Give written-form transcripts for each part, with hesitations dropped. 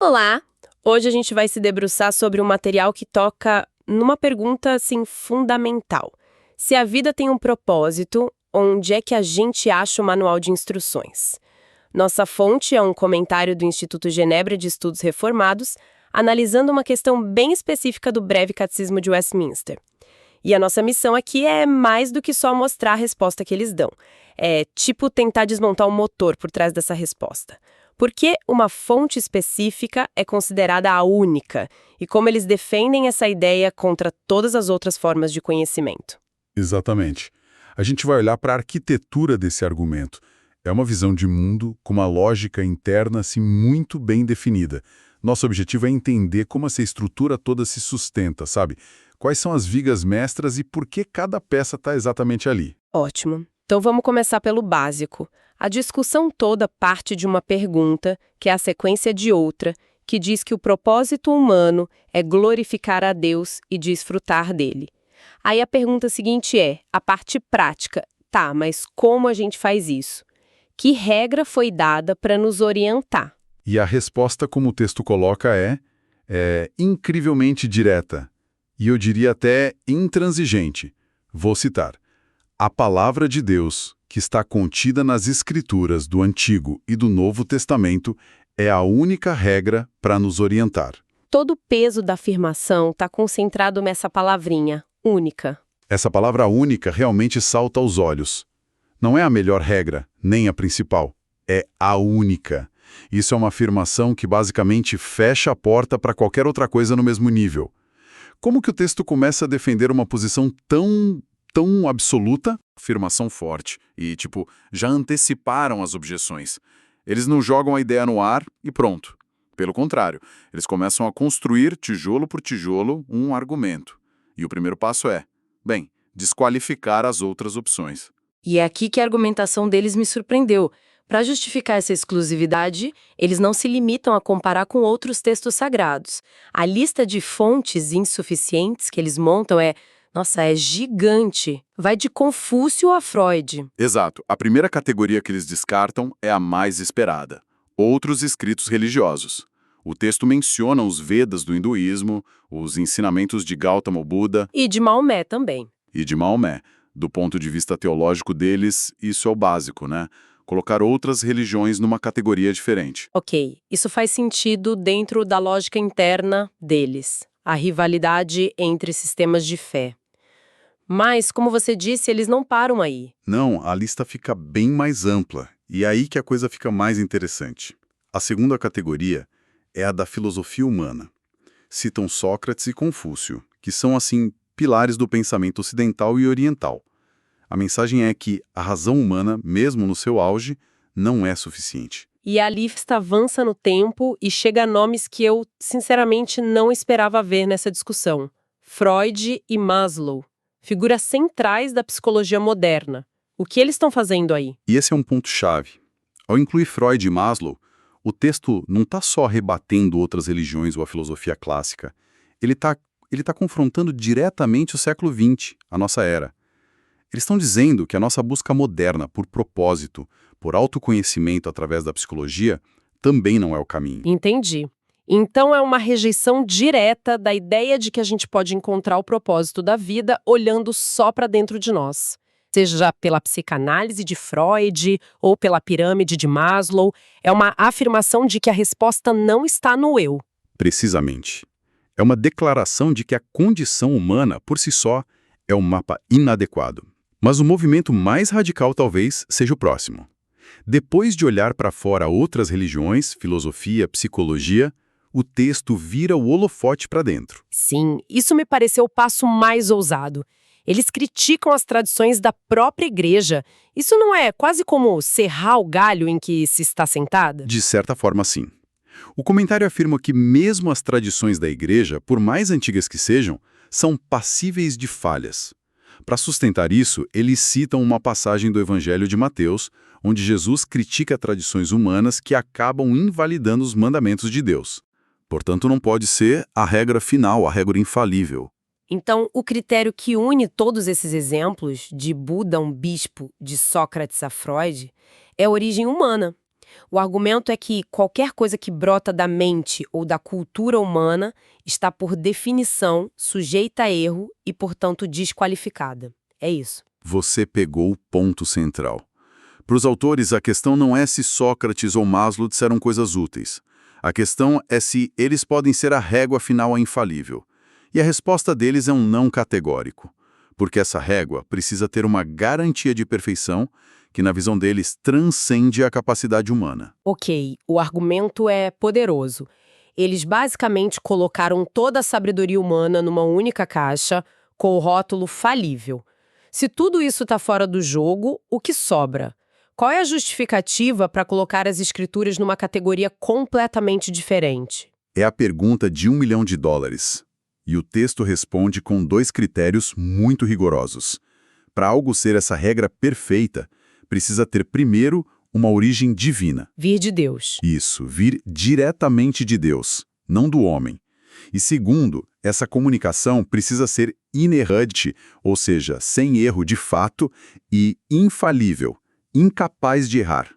Olá! Hoje a gente vai se debruçar sobre um material que toca numa pergunta, assim, fundamental. Se a vida tem um propósito, onde é que a gente acha o manual de instruções? Nossa fonte é um comentário do Instituto Genebra de Estudos Reformados, analisando uma questão bem específica do Breve Catecismo de Westminster. E a nossa missão aqui é mais do que só mostrar a resposta que eles dão. É tipo tentar desmontar o motor por trás dessa resposta. Por que uma fonte específica é considerada a única? E como eles defendem essa ideia contra todas as outras formas de conhecimento? Exatamente. A gente vai olhar para a arquitetura desse argumento. É uma visão de mundo com uma lógica interna assim, muito bem definida. Nosso objetivo é entender como essa estrutura toda se sustenta, sabe? Quais são as vigas mestras e por que cada peça está exatamente ali. Ótimo. Então vamos começar pelo básico. A discussão toda parte de uma pergunta, que é a sequência de outra, que diz que o propósito humano é glorificar a Deus e desfrutar dele. Aí a pergunta seguinte é, a parte prática, tá, mas como a gente faz isso? Que regra foi dada para nos orientar? E a resposta, como o texto coloca, é incrivelmente direta. E eu diria até intransigente. Vou citar. A palavra de Deus, que está contida nas Escrituras do Antigo e do Novo Testamento, é a única regra para nos orientar. Todo o peso da afirmação está concentrado nessa palavrinha, única. Essa palavra única realmente salta aos olhos. Não é a melhor regra, nem a principal. É a única. Isso é uma afirmação que basicamente fecha a porta para qualquer outra coisa no mesmo nível. Como que o texto começa a defender uma posição tão absoluta? Afirmação forte. E, já anteciparam as objeções. Eles não jogam a ideia no ar e pronto. Pelo contrário, eles começam a construir, tijolo por tijolo, um argumento. E o primeiro passo é, desqualificar as outras opções. E é aqui que a argumentação deles me surpreendeu. Para justificar essa exclusividade, eles não se limitam a comparar com outros textos sagrados. A lista de fontes insuficientes que eles montam é gigante. Vai de Confúcio a Freud. Exato. A primeira categoria que eles descartam é a mais esperada. Outros escritos religiosos. O texto menciona os Vedas do hinduísmo, os ensinamentos de Gautama Buda E de Maomé também. e de Maomé. Do ponto de vista teológico deles, isso é o básico, né? Colocar outras religiões numa categoria diferente. Ok, isso faz sentido dentro da lógica interna deles. A rivalidade entre sistemas de fé. Mas, como você disse, eles não param aí. Não, a lista fica bem mais ampla, e é aí que a coisa fica mais interessante. A segunda categoria é a da filosofia humana. Citam Sócrates e Confúcio, que são, assim, pilares do pensamento ocidental e oriental. A mensagem é que a razão humana, mesmo no seu auge, não é suficiente. E a lista avança no tempo e chega a nomes que eu, sinceramente, não esperava ver nessa discussão. Freud e Maslow, figuras centrais da psicologia moderna. O que eles estão fazendo aí? E esse é um ponto-chave. Ao incluir Freud e Maslow, o texto não está só rebatendo outras religiões ou a filosofia clássica. Ele está confrontando diretamente o século XX, a nossa era. Eles estão dizendo que a nossa busca moderna por propósito, por autoconhecimento através da psicologia, também não é o caminho. Entendi. Então é uma rejeição direta da ideia de que a gente pode encontrar o propósito da vida olhando só para dentro de nós. Seja pela psicanálise de Freud ou pela pirâmide de Maslow, é uma afirmação de que a resposta não está no eu. Precisamente. É uma declaração de que a condição humana, por si só, é um mapa inadequado. Mas o movimento mais radical talvez seja o próximo. Depois de olhar para fora outras religiões, filosofia, psicologia, o texto vira o holofote para dentro. Sim, isso me pareceu o passo mais ousado. Eles criticam as tradições da própria igreja. Isso não é quase como serrar o galho em que se está sentada? De certa forma, sim. O comentário afirma que mesmo as tradições da igreja, por mais antigas que sejam, são passíveis de falhas. Para sustentar isso, eles citam uma passagem do Evangelho de Mateus, onde Jesus critica tradições humanas que acabam invalidando os mandamentos de Deus. Portanto, não pode ser a regra final, a regra infalível. Então, o critério que une todos esses exemplos, de Buda a um bispo, de Sócrates a Freud, é a origem humana. O argumento é que qualquer coisa que brota da mente ou da cultura humana está, por definição, sujeita a erro e, portanto, desqualificada. É isso. Você pegou o ponto central. Para os autores, a questão não é se Sócrates ou Maslow disseram coisas úteis. A questão é se eles podem ser a régua final infalível. E a resposta deles é um não categórico. Porque essa régua precisa ter uma garantia de perfeição que, na visão deles, transcende a capacidade humana. Ok, o argumento é poderoso. Eles basicamente colocaram toda a sabedoria humana numa única caixa, com o rótulo falível. Se tudo isso está fora do jogo, o que sobra? Qual é a justificativa para colocar as escrituras numa categoria completamente diferente? É a pergunta de $1 milhão. E o texto responde com 2 critérios muito rigorosos. Para algo ser essa regra perfeita, precisa ter, primeiro, uma origem divina. Vir de Deus. Isso, vir diretamente de Deus, não do homem. E segundo, essa comunicação precisa ser inerrante, ou seja, sem erro de fato, e infalível, incapaz de errar.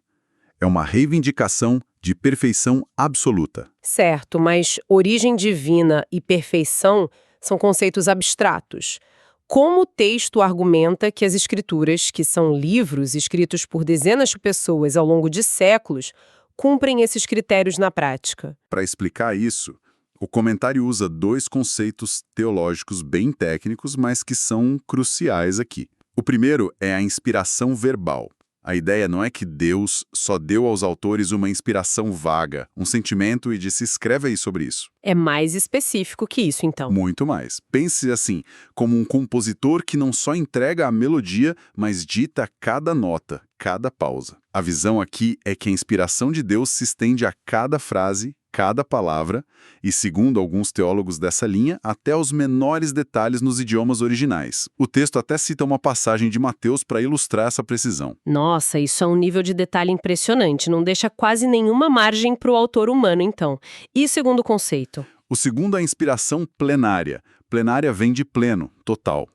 É uma reivindicação de perfeição absoluta. Certo, mas origem divina e perfeição são conceitos abstratos. Como o texto argumenta que as escrituras, que são livros escritos por dezenas de pessoas ao longo de séculos, cumprem esses critérios na prática? Para explicar isso, o comentário usa 2 conceitos teológicos bem técnicos, mas que são cruciais aqui. O primeiro é a inspiração verbal. A ideia não é que Deus só deu aos autores uma inspiração vaga, um sentimento e disse escreve aí sobre isso. É mais específico que isso, então. Muito mais. Pense assim, como um compositor que não só entrega a melodia, mas dita cada nota, cada pausa. A visão aqui é que a inspiração de Deus se estende a cada frase, cada palavra, e segundo alguns teólogos dessa linha, até os menores detalhes nos idiomas originais. O texto até cita uma passagem de Mateus para ilustrar essa precisão. Nossa, isso é um nível de detalhe impressionante, não deixa quase nenhuma margem para o autor humano, então. E segundo conceito? O segundo é a inspiração plenária. Plenária vem de pleno, total.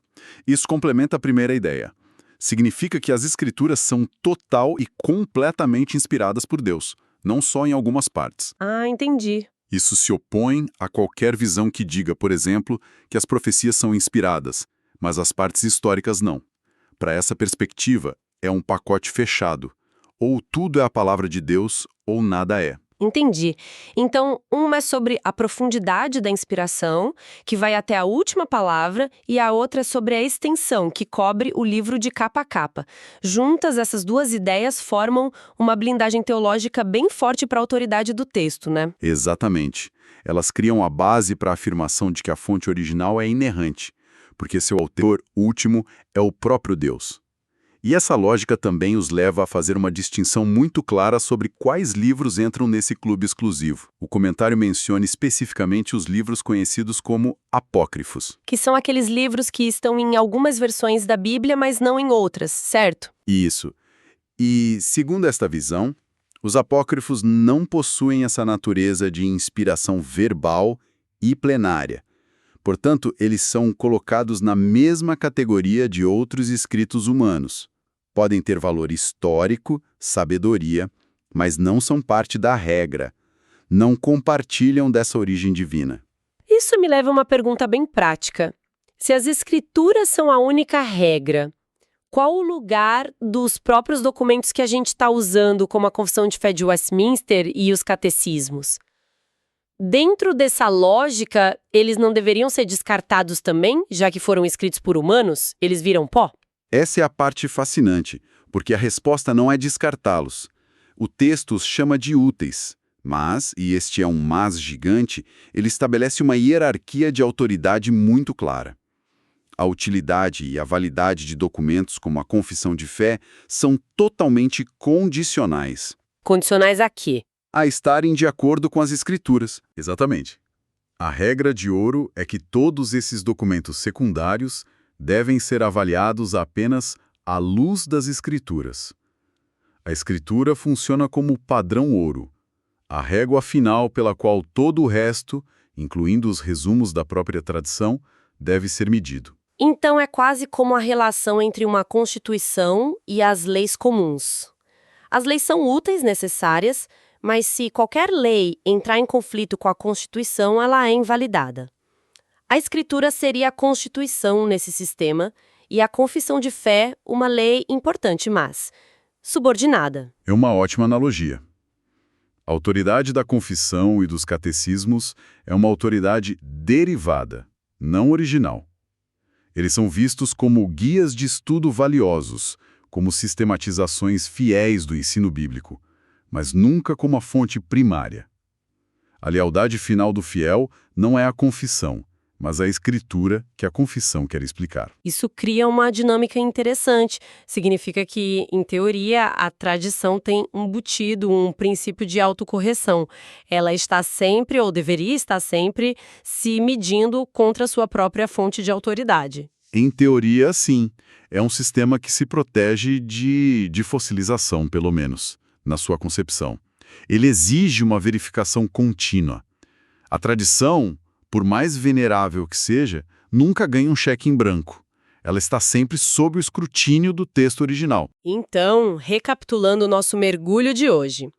Isso complementa a primeira ideia. Significa que as escrituras são total e completamente inspiradas por Deus, não só em algumas partes. Ah, entendi. Isso se opõe a qualquer visão que diga, por exemplo, que as profecias são inspiradas, mas as partes históricas não. Para essa perspectiva, é um pacote fechado. Ou tudo é a palavra de Deus, ou nada é. Entendi. Então, uma é sobre a profundidade da inspiração, que vai até a última palavra, e a outra é sobre a extensão, que cobre o livro de capa a capa. Juntas, essas duas ideias formam uma blindagem teológica bem forte para a autoridade do texto, né? Exatamente. Elas criam a base para a afirmação de que a fonte original é inerrante, porque seu autor último é o próprio Deus. E essa lógica também os leva a fazer uma distinção muito clara sobre quais livros entram nesse clube exclusivo. O comentário menciona especificamente os livros conhecidos como apócrifos. Que são aqueles livros que estão em algumas versões da Bíblia, mas não em outras, certo? Isso. E, segundo esta visão, os apócrifos não possuem essa natureza de inspiração verbal e plenária. Portanto, eles são colocados na mesma categoria de outros escritos humanos. Podem ter valor histórico, sabedoria, mas não são parte da regra. Não compartilham dessa origem divina. Isso me leva a uma pergunta bem prática. Se as escrituras são a única regra, qual o lugar dos próprios documentos que a gente está usando, como a Confissão de Fé de Westminster e os catecismos? Dentro dessa lógica, eles não deveriam ser descartados também, já que foram escritos por humanos? Eles viram pó? Essa é a parte fascinante, porque a resposta não é descartá-los. O texto os chama de úteis, mas, e este é um mas gigante, ele estabelece uma hierarquia de autoridade muito clara. A utilidade e a validade de documentos como a Confissão de Fé são totalmente condicionais. Condicionais a quê? A estarem de acordo com as Escrituras. Exatamente. A regra de ouro é que todos esses documentos secundários devem ser avaliados apenas à luz das Escrituras. A Escritura funciona como padrão ouro, a régua final pela qual todo o resto, incluindo os resumos da própria tradição, deve ser medido. Então é quase como a relação entre uma Constituição e as leis comuns. As leis são úteis, necessárias, mas se qualquer lei entrar em conflito com a Constituição, ela é invalidada. A Escritura seria a Constituição nesse sistema e a confissão de fé uma lei importante, mas subordinada. É uma ótima analogia. A autoridade da confissão e dos catecismos é uma autoridade derivada, não original. Eles são vistos como guias de estudo valiosos, como sistematizações fiéis do ensino bíblico, mas nunca como a fonte primária. A lealdade final do fiel não é a confissão, mas a escritura que a confissão quer explicar. Isso cria uma dinâmica interessante. Significa que, em teoria, a tradição tem embutido um princípio de autocorreção. Ela está sempre, ou deveria estar sempre, se medindo contra a sua própria fonte de autoridade. Em teoria, sim. É um sistema que se protege de fossilização, pelo menos, na sua concepção. Ele exige uma verificação contínua. A tradição, por mais venerável que seja, nunca ganha um cheque em branco. Ela está sempre sob o escrutínio do texto original. Então, recapitulando o nosso mergulho de hoje,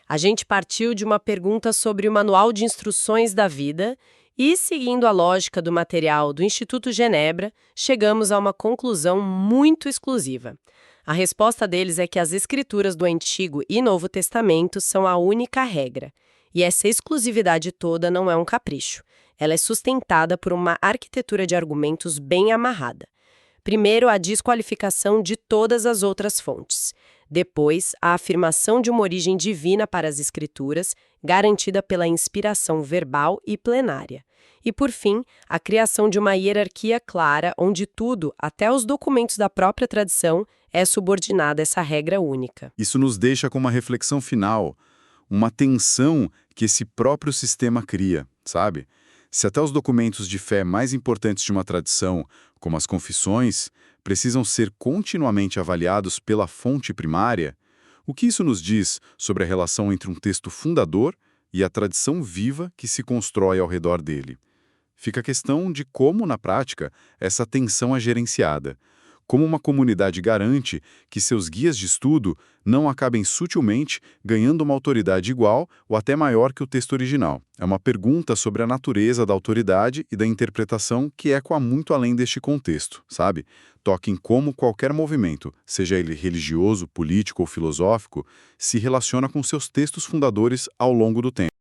a gente partiu de uma pergunta sobre o Manual de Instruções da Vida e, seguindo a lógica do material do Instituto Genebra, chegamos a uma conclusão muito exclusiva. A resposta deles é que as escrituras do Antigo e Novo Testamento são a única regra. E essa exclusividade toda não é um capricho. Ela é sustentada por uma arquitetura de argumentos bem amarrada. Primeiro, a desqualificação de todas as outras fontes. Depois, a afirmação de uma origem divina para as Escrituras, garantida pela inspiração verbal e plenária. E, por fim, a criação de uma hierarquia clara, onde tudo, até os documentos da própria tradição, é subordinado a essa regra única. Isso nos deixa com uma reflexão final, uma tensão que esse próprio sistema cria, sabe? Se até os documentos de fé mais importantes de uma tradição, como as confissões, precisam ser continuamente avaliados pela fonte primária, o que isso nos diz sobre a relação entre um texto fundador e a tradição viva que se constrói ao redor dele? Fica a questão de como, na prática, essa tensão é gerenciada. Como uma comunidade garante que seus guias de estudo não acabem sutilmente ganhando uma autoridade igual ou até maior que o texto original. É uma pergunta sobre a natureza da autoridade e da interpretação que ecoa muito além deste contexto, sabe? Toca em como qualquer movimento, seja ele religioso, político ou filosófico, se relaciona com seus textos fundadores ao longo do tempo.